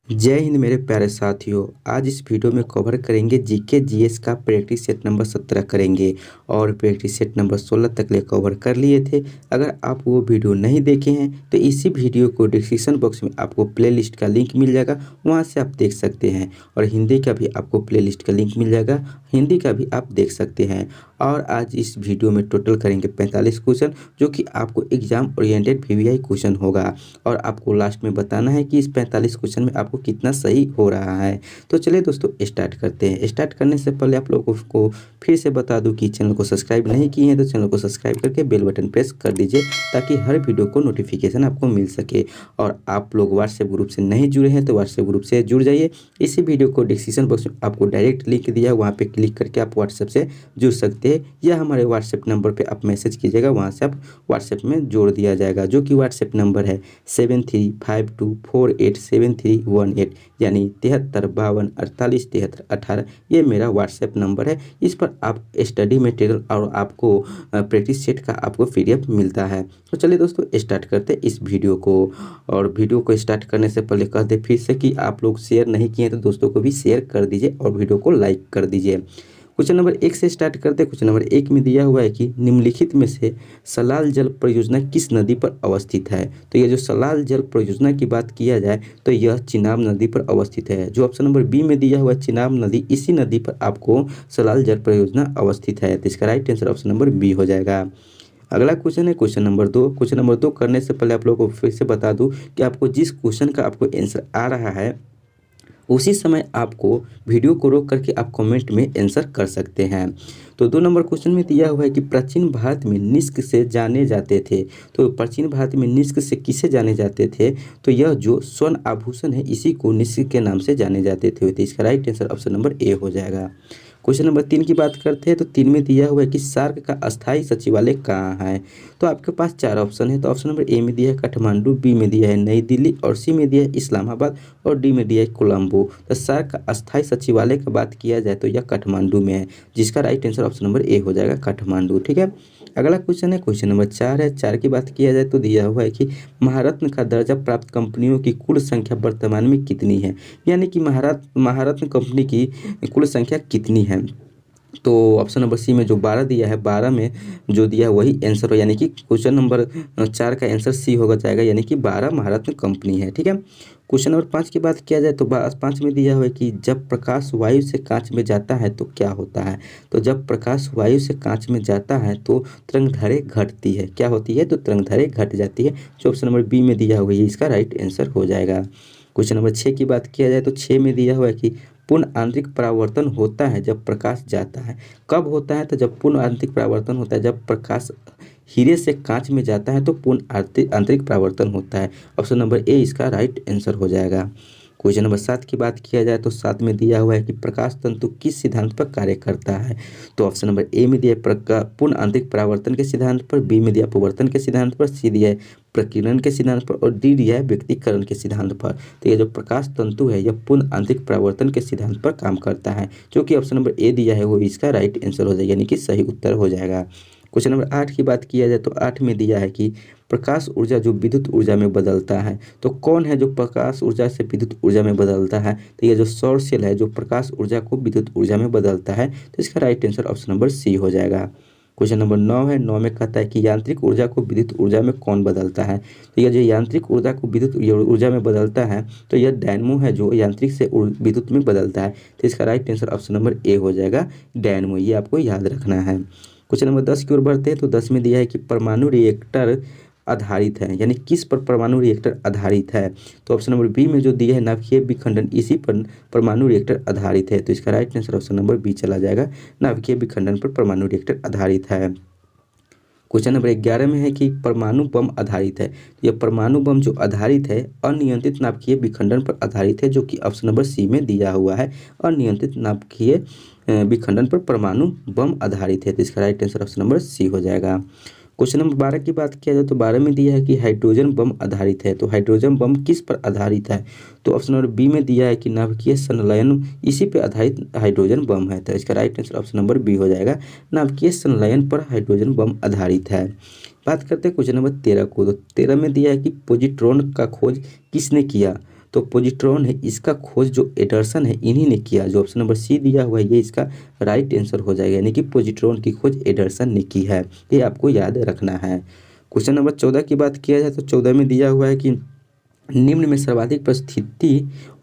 जय हिंद मेरे प्यारे साथियों। आज इस वीडियो में कवर करेंगे जीके जीएस का प्रैक्टिस सेट नंबर 17 करेंगे और प्रैक्टिस सेट नंबर 16 तक ले कवर कर लिए थे। अगर आप वो वीडियो नहीं देखे हैं तो इसी वीडियो को डिस्क्रिप्शन बॉक्स में आपको प्लेलिस्ट का लिंक मिल जाएगा, वहाँ से आप देख सकते हैं। और हिंदी का भी आपको प्लेलिस्ट का लिंक मिल जाएगा, हिंदी का भी आप देख सकते हैं। और आज इस वीडियो में टोटल करेंगे 45 क्वेश्चन, जो कि आपको एग्जाम ओरिएंटेड वीवीआई क्वेश्चन होगा। और आपको लास्ट में बताना है कि इस 45 क्वेश्चन में आपको कितना सही हो रहा है। तो चलिए दोस्तों स्टार्ट करते हैं। स्टार्ट करने से पहले आप लोगों को फिर से बता दूं कि चैनल को सब्सक्राइब नहीं किए हैं तो चैनल को सब्सक्राइब करके बेल बटन प्रेस कर दीजिए, ताकि हर वीडियो को नोटिफिकेशन आपको मिल सके। और आप लोग व्हाट्सएप ग्रुप से नहीं जुड़े हैं तो व्हाट्सएप ग्रुप से जुड़ जाइए। इसी वीडियो को डिस्क्रिप्शन बॉक्स में आपको डायरेक्ट लिंक दिया है, वहाँ पर क्लिक करके आप व्हाट्सएप से जुड़ सकते हैं, या हमारे व्हाट्सएप नंबर पर आप मैसेज कीजिएगा, वहाँ से आप व्हाट्सएप में जोड़ दिया जाएगा, जो कि व्हाट्सएप नंबर है 7352487318, यानी 7352487318। ये मेरा व्हाट्सएप नंबर है। इस पर आप स्टडी मटेरियल और आपको प्रैक्टिस सेट का आपको पीडीएफ मिलता है। तो चलिए दोस्तों स्टार्ट करते हैं इस वीडियो को। और वीडियो को स्टार्ट करने से पहले कह दे फिर से कि आप लोग शेयर नहीं किए तो दोस्तों को भी शेयर कर दीजिए और वीडियो को लाइक कर दीजिए। क्वेश्चन नंबर 1 से स्टार्ट करते हैं। क्वेश्चन नंबर 1 में दिया हुआ है कि निम्नलिखित में से सलाल जल परियोजना किस नदी पर अवस्थित है। तो ये जो सलाल जल परियोजना की बात किया जाए तो यह चिनाब नदी पर अवस्थित है। जो ऑप्शन नंबर बी में दिया हुआ है चिनाब नदी, इसी नदी पर आपको सलाल जल परियोजना अवस्थित है। तो इसका right answer option number B हो जाएगा। अगला क्वेश्चन है क्वेश्चन नंबर 2। क्वेश्चन नंबर 2 करने से पहले आप लोगों को फिर से बता दूं कि आपको जिस क्वेश्चन का आपको आंसर आ रहा है उसी समय आपको वीडियो को रोक करके आप कमेंट में आंसर कर सकते हैं। तो 2 नंबर क्वेश्चन में दिया हुआ है कि प्राचीन भारत में निष्क से जाने जाते थे। तो प्राचीन भारत में निष्क से किसे जाने जाते थे, तो यह जो स्वर्ण आभूषण है इसी को निष्क के नाम से जाने जाते थे। तो इसका right answer option number A हो जाएगा। क्वेश्चन नंबर 3 की बात करते हैं। तो 3 में दिया हुआ है कि सार्क का अस्थायी सचिवालय कहाँ है। तो आपके पास 4 ऑप्शन है। तो ऑप्शन नंबर ए में दिया है काठमांडू, बी में दिया है नई दिल्ली, और सी में दिया है इस्लामाबाद, और डी में दिया है कोलंबो। तो सार्क का अस्थायी सचिवालय का बात किया जाए तो यह काठमांडू में है, जिसका right answer option number A हो जाएगा, काठमांडू। ठीक है। अगला क्वेश्चन है क्वेश्चन नंबर 4 है। 4 की बात किया जाए तो दिया हुआ है कि महारत्न का दर्जा प्राप्त कंपनियों की कुल संख्या वर्तमान में कितनी है, यानी कि महारत्न कंपनी की कुल संख्या कितनी है। तो ऑप्शन नंबर सी में जो 12 दिया है, 12 में जो दिया है वही आंसर हो, यानी कि क्वेश्चन नंबर 4 का आंसर सी होगा जाएगा, यानी कि 12 महारत्न कंपनी है। ठीक है। क्वेश्चन नंबर 5 की बात किया जाए तो 5 में दिया हुआ है कि जब प्रकाश वायु से कांच में जाता है तो क्या होता है। तो जब प्रकाश वायु से कांच में जाता है तो तरंगदैर्घ्य घटती है। क्या होती है, तो तरंगदैर्घ्य घट जाती है। जो ऑप्शन नंबर बी में दिया हुआ है इसका राइट आंसर हो जाएगा। क्वेश्चन नंबर 6 की बात किया जाए तो 6 में दिया हुआ है कि पूर्ण आंतरिक परावर्तन होता है जब प्रकाश जाता है। कब होता है, तो जब पूर्ण आंतरिक परावर्तन होता है जब प्रकाश हीरे से कांच में जाता है तो पूर्ण आंतरिक परावर्तन होता है। ऑप्शन नंबर ए इसका राइट आंसर हो जाएगा। क्वेश्चन नंबर 7 की बात किया जाए तो 7 में दिया हुआ है कि प्रकाश तंतु किस सिद्धांत पर कार्य करता है। तो ऑप्शन नंबर ए में दिया है पूर्ण आंतरिक परावर्तन के सिद्धांत पर, बी में दिया अपवर्तन के सिद्धांत पर, सी दिया है प्रकीर्णन के सिद्धांत पर, और डी दिया है व्यक्तिकरण के सिद्धांत पर। तो ये जो प्रकाश तंतु है यह पूर्ण आंतरिक परावर्तन के सिद्धांत पर काम करता है, जो कि ऑप्शन नंबर ए दिया है वो इसका राइट आंसर हो जाएगा, यानी कि सही उत्तर हो जाएगा। क्वेश्चन नंबर 8 की बात किया जाए तो 8 में दिया है कि प्रकाश ऊर्जा जो विद्युत ऊर्जा में बदलता है, तो कौन है जो प्रकाश ऊर्जा से विद्युत ऊर्जा में बदलता है। तो ये जो सौर सेल है जो प्रकाश ऊर्जा को विद्युत ऊर्जा में बदलता है, तो इसका right answer option number C हो जाएगा। क्वेश्चन नंबर 9 है। 9 में कहता है कि यांत्रिक ऊर्जा को विद्युत ऊर्जा में कौन बदलता है। तो यह जो यांत्रिक ऊर्जा को विद्युत ऊर्जा में बदलता है तो यह डायनमो है, जो यांत्रिक से विद्युत में बदलता है। तो इसका right answer option number A हो जाएगा, डायनमो। ये आपको याद रखना है। क्वेश्चन नंबर 10 की ओर बढ़ते हैं। तो 10 में दिया है कि परमाणु रिएक्टर आधारित है, यानी किस पर परमाणु रिएक्टर आधारित है। तो ऑप्शन नंबर बी में जो दिया है नाभिकीय विखंडन, इसी पर परमाणु रिएक्टर आधारित है। तो इसका right answer option number B चला जाएगा, नाभिकीय विखंडन पर परमाणु रिएक्टर आधारित है। क्वेश्चन नंबर 11 में है कि परमाणु बम आधारित है। यह परमाणु बम जो आधारित है अनियंत्रित नाभिकीय विखंडन पर आधारित है, जो कि ऑप्शन नंबर सी में दिया हुआ है, अनियंत्रित नाभिकीय विखंडन पर परमाणु बम आधारित है। तो इसका right answer option number C हो जाएगा। क्वेश्चन नंबर 12 की बात किया जाए तो 12 में दिया है कि हाइड्रोजन बम आधारित है। तो हाइड्रोजन बम किस पर आधारित है। तो ऑप्शन नंबर बी में दिया है कि नाभिकीय संलयन, इसी पे आधारित हाइड्रोजन बम है। तो इसका right answer option number B हो जाएगा, नाभिकीय संलयन पर हाइड्रोजन बम आधारित है। बात करते हैं क्वेश्चन नंबर 13 को। तो 13 में दिया है कि पॉजिट्रॉन का खोज किसने किया। तो पोजिट्रॉन है इसका खोज जो एंडरसन है इन्हीं ने किया। जो ऑप्शन नंबर सी दिया हुआ है ये इसका राइट आंसर हो जाएगा, यानी कि पोजिट्रॉन की खोज एंडरसन ने की है। ये आपको याद रखना है। क्वेश्चन नंबर 14 की बात किया जाए तो 14 में दिया हुआ है कि निम्न में सर्वाधिक परिस्थिति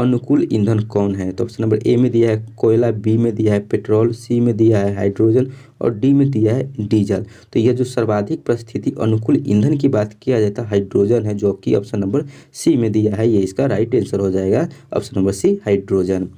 अनुकूल ईंधन कौन है। तो ऑप्शन नंबर ए में दिया है कोयला, बी में दिया है पेट्रोल, सी में दिया है हाइड्रोजन और डी में दिया है डीजल। तो यह जो सर्वाधिक परिस्थिति अनुकूल ईंधन की बात किया जाता है हाइड्रोजन है, जो कि ऑप्शन नंबर सी में दिया है, ये इसका राइट आंसर हो जाएगा option number C hydrogen.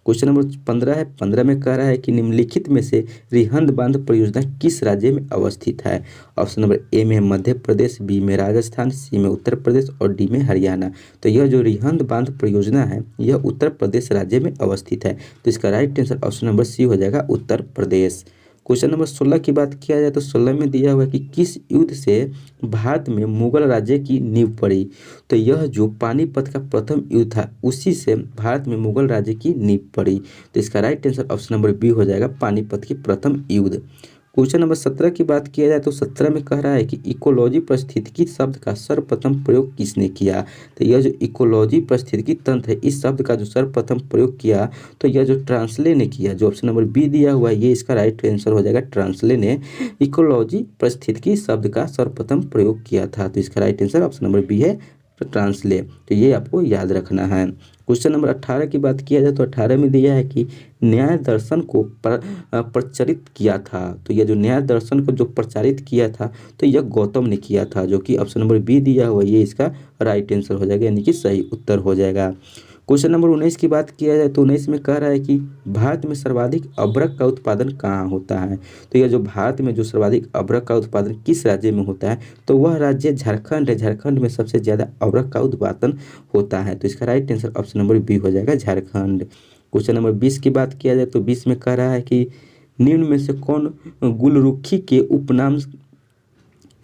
Question number 15 है। 15 में कह रहा है कि निम्नलिखित में से रिहंद बांध परियोजना किस राज्य में अवस्थित है। ऑप्शन नंबर ए में मध्य प्रदेश, बी में राजस्थान, सी में उत्तर प्रदेश और डी में हरियाणा। तो यह जो रिहंद बांध परियोजना है यह उत्तर प्रदेश राज्य में अवस्थित है, तो इसका right answer option number C हो जाएगा उत्तर प्रदेश। क्वेश्चन नंबर 16 की बात किया जाए तो 16 में दिया हुआ है कि किस युद्ध से भारत में मुगल राज्य की नींव पड़ी। तो यह जो पानीपत का प्रथम युद्ध था उसी से भारत में मुगल राज्य की नींव पड़ी, तो इसका right answer option number B हो जाएगा पानीपत की प्रथम युद्ध। क्वेश्चन नंबर 17 की बात किया जाए तो 17 में कह रहा है कि इकोलॉजी पारिस्थितिकी शब्द का सर्वप्रथम प्रयोग किसने किया। तो यह जो इकोलॉजी पारिस्थितिकी तंत्र है इस शब्द का जो सर्वप्रथम प्रयोग किया तो यह जो ट्रांसले ने किया। जो ऑप्शन नंबर बी दिया हुआ है ये इसका राइट आंसर हो जाएगा, ट्रांसले ने इकोलॉजी पारिस्थितिकी शब्द का सर्वप्रथम प्रयोग किया था, तो इसका right answer option number B है ट्रांसले। तो ये आपको याद रखना है। क्वेश्चन नंबर 18 की बात किया जाए तो 18 में दिया है कि न्याय दर्शन को प्रचारित किया था। तो यह जो न्याय दर्शन को जो प्रचारित किया था तो यह गौतम ने किया था, जो कि ऑप्शन नंबर बी दिया हुआ ये इसका राइट आंसर हो जाएगा, यानी कि सही उत्तर हो जाएगा। क्वेश्चन नंबर 19 की बात किया जाए तो 19 में कह रहा है कि भारत में सर्वाधिक अभ्रक का उत्पादन कहाँ होता है। तो यह जो भारत में जो सर्वाधिक अभ्रक का उत्पादन किस राज्य में होता है तो वह राज्य झारखंड है। झारखंड में सबसे ज़्यादा अभ्रक का उत्पादन होता है, तो इसका right answer option number B हो जाएगा झारखंड। क्वेश्चन नंबर 20 की बात किया जाए तो 20 में कह रहा है कि निम्न में से कौन गुलरुखी के उपनाम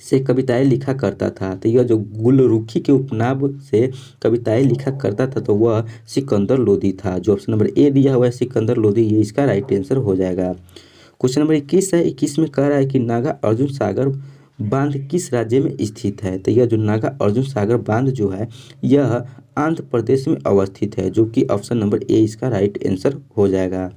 से कविताएं लिखा करता था। तो यह जो गुलरुखी के उपनाम से कविताएं लिखा करता था तो वह सिकंदर लोदी था। जो ऑप्शन नंबर ए दिया हुआ है सिकंदर लोदी, ये इसका राइट आंसर हो जाएगा। क्वेश्चन नंबर 21 है। 21 में कह रहा है कि नागा अर्जुन सागर बांध किस राज्य में स्थित है। तो यह जो नागा अर्जुन सागर बांध जो है यह आंध्र प्रदेश में अवस्थित है, जो कि ऑप्शन नंबर ए इसका राइट आंसर हो जाएगा।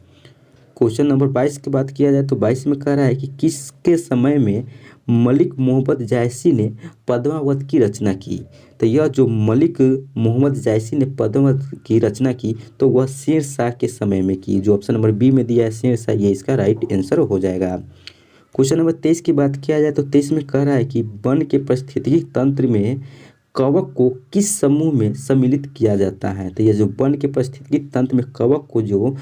क्वेश्चन नंबर 22 की बात किया जाए तो 22 में कह रहा है कि किसके समय में मलिक मोहम्मद जायसी ने पद्मावत की रचना की। तो यह जो मलिक मोहम्मद जायसी ने पद्मावत की रचना की तो वह शेर शाह के समय में की। जो ऑप्शन नंबर बी में दिया है शेर शाह, ये इसका राइट आंसर हो जाएगा। क्वेश्चन नंबर 23 की बात किया जाए तो 23 में कह रहा है कि वन के पारिस्थितिकी तंत्र में कवक को किस समूह में सम्मिलित किया जाता है। तो यह जो वन के पारिस्थितिकी तंत्र में कवक को जो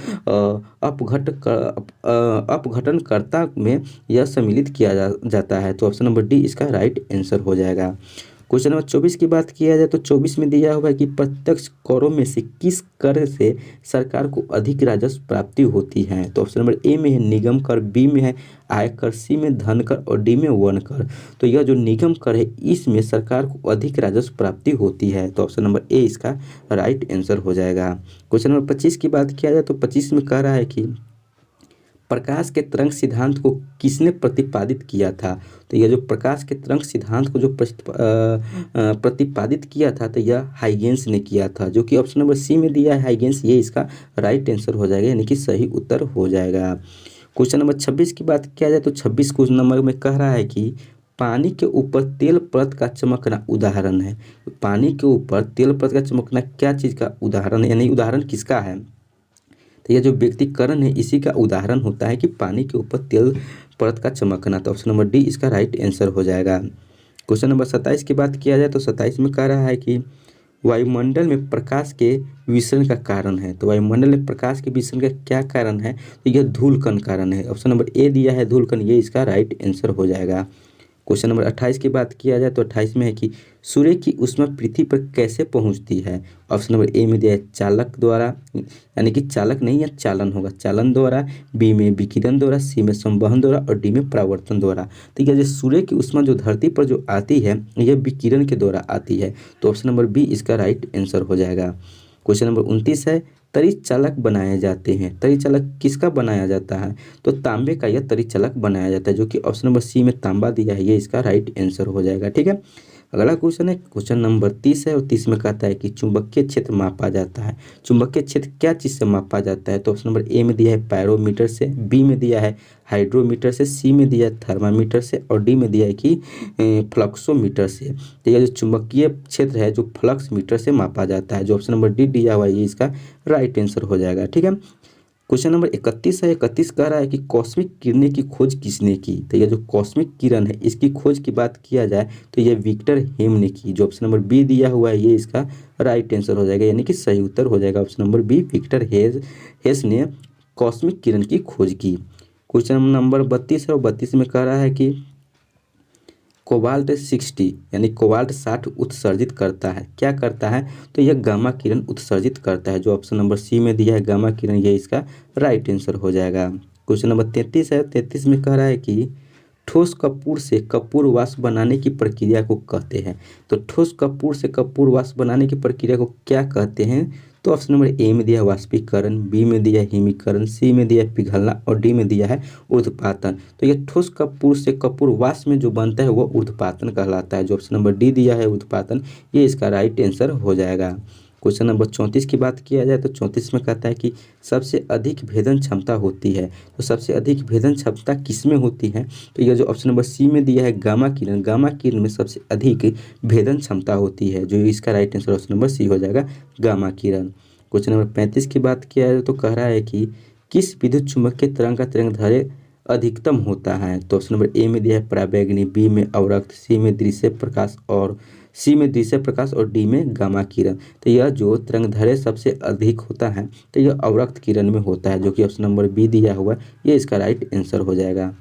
अपघटनकर्ता में यह सम्मिलित किया जाता है, तो ऑप्शन नंबर डी इसका राइट आंसर हो जाएगा। क्वेश्चन नंबर 24 की बात किया जाए तो 24 में दिया हुआ है कि प्रत्यक्ष करों में से किस कर से सरकार को अधिक राजस्व प्राप्ति होती है। तो ऑप्शन नंबर ए में है निगम कर, बी में है आयकर, सी में धन कर और डी में वन कर। तो यह जो निगम कर है इसमें सरकार को अधिक राजस्व प्राप्ति होती है, तो ऑप्शन नंबर ए इसका राइट आंसर हो जाएगा। क्वेश्चन नंबर 25 की बात किया जाए तो 25 में कह रहा है कि प्रकाश के तरंग सिद्धांत को किसने प्रतिपादित किया था। तो यह जो प्रकाश के तरंग सिद्धांत को जो प्रतिपादित किया था तो यह हाइगेंस ने किया था, जो कि ऑप्शन नंबर सी में दिया है हाइगेंस, ये इसका राइट आंसर हो जाएगा, यानी कि सही उत्तर हो जाएगा। क्वेश्चन नंबर 26 की बात किया जाए तो 26 क्वेश्चन नंबर में कह रहा है कि पानी के ऊपर तेल परत का चमकना उदाहरण है। पानी के ऊपर तेल परत का चमकना क्या चीज़ का उदाहरण है, यानी उदाहरण किसका है। तो यह जो व्यक्तिकरण है इसी का उदाहरण होता है कि पानी के ऊपर तेल परत का चमकना, तो ऑप्शन नंबर डी इसका राइट आंसर हो जाएगा। क्वेश्चन नंबर 27 की बात किया जाए तो 27 में कह रहा है कि वायुमंडल में प्रकाश के विसरण का कारण है। तो वायुमंडल में प्रकाश के विसरण का क्या कारण है, तो यह धूलकण कारण है। ऑप्शन नंबर ए दिया है धूलकण, ये इसका राइट आंसर हो जाएगा। क्वेश्चन नंबर 28 की बात किया जाए तो 28 में है कि सूर्य की ऊष्मा पृथ्वी पर कैसे पहुंचती है। ऑप्शन नंबर ए में दिया है चालक द्वारा, यानी कि चालक नहीं या चालन होगा, चालन द्वारा, बी में विकिरण द्वारा, सी में संवहन द्वारा और डी में परावर्तन द्वारा। तो यह जो सूर्य की ऊष्मा जो धरती पर जो आती है यह विकिरण के द्वारा आती है, तो ऑप्शन नंबर बी इसका राइट आंसर हो जाएगा। क्वेश्चन नंबर 29 है तरिचालक बनाए जाते हैं। तरिचालक किसका बनाया जाता है, तो तांबे का यह तरिचालक बनाया जाता है, जो कि ऑप्शन नंबर सी में तांबा दिया है, ये इसका राइट आंसर हो जाएगा। ठीक है, अगला क्वेश्चन है क्वेश्चन नंबर 30 है और 30 में कहता है कि चुंबकीय क्षेत्र मापा जाता है। चुंबकीय क्षेत्र क्या चीज़ से मापा जाता है? तो ऑप्शन नंबर ए में दिया है पैरोमीटर से, बी में दिया है हाइड्रोमीटर से, सी में दिया है थर्मामीटर से और डी में दिया है कि फ्लक्सोमीटर से। तो यह जो चुंबकीय क्षेत्र है जो फ्लक्स मीटर से मापा जाता है, जो ऑप्शन नंबर डी दिया हुआ है ये इसका राइट आंसर हो जाएगा। ठीक है, क्वेश्चन नंबर 31 है। 31 कह रहा है कि कॉस्मिक किरणें की खोज किसने की? तो यह जो कॉस्मिक किरण है इसकी खोज की बात किया जाए तो यह विक्टर हेम ने की। जो ऑप्शन नंबर बी दिया हुआ है ये इसका राइट आंसर हो जाएगा, यानी कि सही उत्तर हो जाएगा ऑप्शन नंबर बी, विक्टर हेस ने कॉस्मिक किरण की खोज की। क्वेश्चन नंबर 32 है और 32 में कह रहा है कि कोबाल्ट 60 यानी कोबाल्ट 60 उत्सर्जित करता है। क्या करता है? तो यह गामा किरण उत्सर्जित करता है। जो ऑप्शन नंबर सी में दिया है गामा किरण, ये इसका राइट आंसर हो जाएगा। क्वेश्चन नंबर 33 है। 33 में कह रहा है कि ठोस कपूर से कपूर वाष्प बनाने की प्रक्रिया को कहते हैं। तो ठोस कपूर से कपूर वाष्प बनाने की प्रक्रिया को क्या कहते हैं? तो ऑप्शन नंबर ए में दिया है वाष्पीकरण, बी में दिया है हिमीकरण, सी में दिया है पिघलना और डी में दिया है ऊर्ध्वपातन। तो यह ठोस कपूर से कपूर वाष्प में जो बनता है वो ऊर्ध्वपातन कहलाता है। जो ऑप्शन नंबर डी दिया है ऊर्ध्वपातन, ये इसका राइट आंसर हो जाएगा। क्वेश्चन नंबर 34 की बात किया जाए तो 34 में कहता है कि सबसे अधिक भेदन क्षमता होती है। तो सबसे अधिक भेदन क्षमता किस में होती है? तो यह जो ऑप्शन नंबर सी में दिया है गामा किरण, गामा किरण में सबसे अधिक भेदन क्षमता होती है। जो इसका right answer option number C हो जाएगा, गामा किरण। क्वेश्चन नंबर 35 की बात किया जाए तो कह रहा है कि किस विद्युत चुम्बकीय तरंग का तरंगदैर्घ्य अधिकतम होता है? तो ऑप्शन नंबर ए में दिया है पराबैंगनी, बी में अवरक्त, सी में दृश्य प्रकाश और डी में गामा किरण। तो यह जो तरंगदैर्घ्य सबसे अधिक होता है तो यह अवरक्त किरण में होता है, जो कि ऑप्शन नंबर बी दिया हुआ है, ये इसका राइट आंसर हो जाएगा।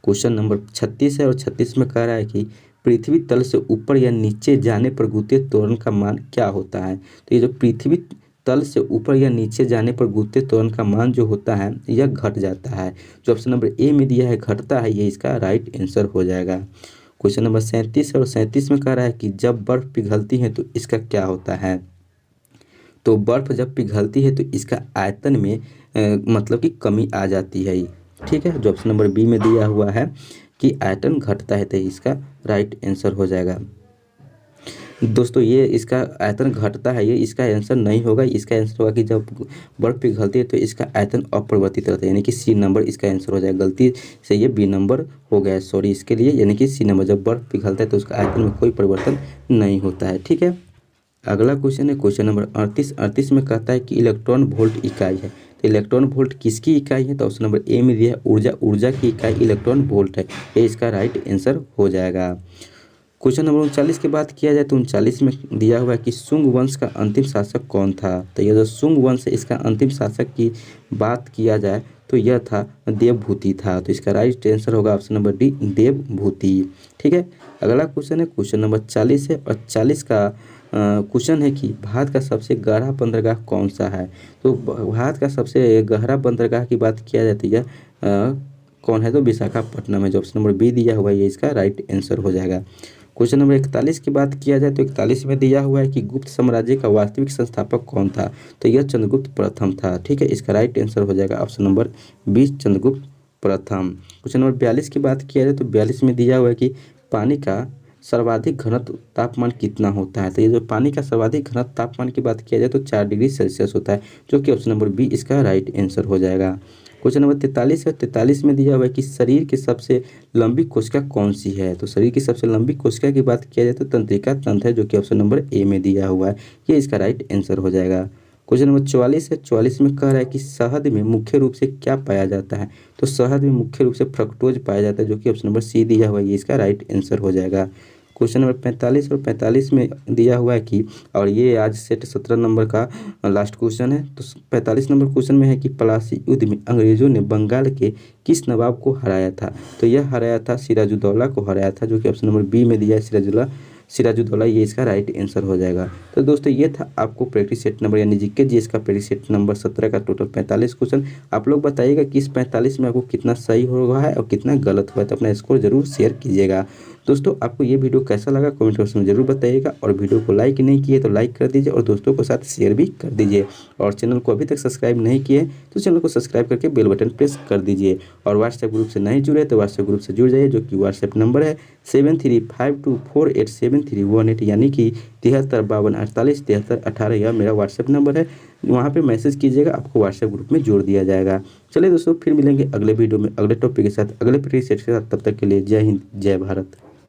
क्वेश्चन नंबर 36 है और 36 में कह रहा है कि पृथ्वी तल से ऊपर या नीचे जाने पर गुरुत्वीय त्वरण का मान क्या होता है? तो ये जो पृथ्वी तल से ऊपर या नीचे जाने पर गुरुत्वीय त्वरण का मान जो होता है यह घट जाता है। जो ऑप्शन नंबर ए में दिया है घटता है, ये इसका राइट आंसर हो जाएगा। क्वेश्चन नंबर 37 है और 37 में कह रहा है कि जब बर्फ पिघलती है तो इसका क्या होता है? तो बर्फ जब पिघलती है तो इसका आयतन में मतलब कि कमी आ जाती है। ठीक है, जो ऑप्शन नंबर बी में दिया हुआ है कि आयतन घटता है, तो इसका राइट आंसर हो जाएगा। दोस्तों ये इसका आयतन घटता है, ये इसका आंसर नहीं होगा। इसका आंसर होगा कि जब बर्फ पिघलती है तो इसका आयतन अपरिवर्तित रहता है, यानी कि सी नंबर इसका आंसर हो जाएगा। गलती से ये बी नंबर हो गया है, सॉरी इसके लिए, यानी कि सी नंबर। जब बर्फ पिघलता है तो उसका आयतन में कोई परिवर्तन नहीं होता है। ठीक है, अगला क्वेश्चन है क्वेश्चन नंबर 38 में कहता है कि इलेक्ट्रॉन वोल्ट इकाई है। तो इलेक्ट्रॉन वोल्ट किसकी इकाई है? तो ऑप्शन नंबर ए में दिया है ऊर्जा की इकाई इलेक्ट्रॉन वोल्ट है, ये इसका राइट आंसर हो जाएगा। क्वेश्चन नंबर 39 की बात किया जाए तो 39 में दिया हुआ है कि शुंग वंश का अंतिम शासक कौन था? तो यह जो शुंग वंश है इसका अंतिम शासक की बात किया जाए तो यह था देवभूति था। तो इसका राइट आंसर होगा ऑप्शन नंबर डी, देवभूति। ठीक है, अगला क्वेश्चन है क्वेश्चन नंबर 40 है और 40 का क्वेश्चन है कि भारत का सबसे गहरा बंदरगाह कौन सा है? तो भारत का सबसे गहरा बंदरगाह की बात किया जाती है कौन है? तो विशाखापट्टनम है। जो ऑप्शन नंबर बी दिया हुआ है ये इसका राइट आंसर हो जाएगा। क्वेश्चन नंबर 41 की बात किया जाए तो 41 में दिया हुआ है कि गुप्त साम्राज्य का वास्तविक संस्थापक कौन था? तो यह चंद्रगुप्त प्रथम था। ठीक है, इसका राइट आंसर हो जाएगा ऑप्शन नंबर 20, चंद्रगुप्त प्रथम। क्वेश्चन नंबर 42 की बात किया जाए तो 42 में दिया हुआ है कि पानी का सर्वाधिक घनत्व तापमान कितना होता है? तो ये जो पानी का सर्वाधिक घनत्व तापमान की बात किया जाए तो 4 डिग्री सेल्सियस होता है, जो कि ऑप्शन नंबर बी इसका राइट आंसर हो जाएगा। क्वेश्चन नंबर 43 है। 43 में दिया हुआ है कि शरीर की सबसे लंबी कोशिका कौन सी है? तो शरीर की सबसे लंबी कोशिका की बात किया जाए तो तंत्रिका तंत्र है, जो कि ऑप्शन नंबर ए में दिया हुआ है, ये इसका राइट आंसर हो जाएगा। क्वेश्चन नंबर 44 है। 44 में कह रहा है कि शहद में मुख्य रूप से क्या पाया जाता है? तो शहद में मुख्य रूप से फ्रक्टोज पाया जाता है, जो कि ऑप्शन नंबर सी दिया हुआ है, ये इसका राइट आंसर हो जाएगा। क्वेश्चन नंबर 45 और 45 में दिया हुआ है कि, और ये आज सेट 17 नंबर का लास्ट क्वेश्चन है। तो 45 नंबर क्वेश्चन में है कि प्लासी युद्ध में अंग्रेजों ने बंगाल के किस नवाब को हराया था? तो यह हराया था सिराजुद्दौला को हराया था, जो कि ऑप्शन नंबर बी में दिया है सिराजुद्दौला, ये इसका राइट आंसर हो जाएगा। तो दोस्तों ये था आपको प्रैक्टिस सेट नंबर यानी जीके जीएस का प्रैक्टिस सेट नंबर 17 का टोटल 45 क्वेश्चन। आप लोग बताइएगा कि इस 45 में आपको कितना सही हो रहा है और कितना गलत हुआ है, तो अपना स्कोर जरूर शेयर कीजिएगा। दोस्तों आपको ये वीडियो कैसा लगा कमेंट बॉक्स में ज़रूर बताइएगा, और वीडियो को लाइक नहीं किए तो लाइक कर दीजिए और दोस्तों के साथ शेयर भी कर दीजिए, और चैनल को अभी तक सब्सक्राइब नहीं किए तो चैनल को सब्सक्राइब करके बेल बटन प्रेस कर दीजिए, और व्हाट्सएप ग्रुप से नहीं जुड़े तो व्हाट्सएप ग्रुप से जुड़ जाइए, जो कि व्हाट्सएप नंबर है 7352487318, यानी कि 7352487318, यह मेरा व्हाट्सएप नंबर है। वहाँ पे मैसेज कीजिएगा, आपको व्हाट्सएप ग्रुप में जोड़ दिया जाएगा। चलिए दोस्तों, फिर मिलेंगे अगले वीडियो में अगले टॉपिक के साथ, अगले प्रीसेट के साथ। तब तक के लिए जय हिंद, जय भारत।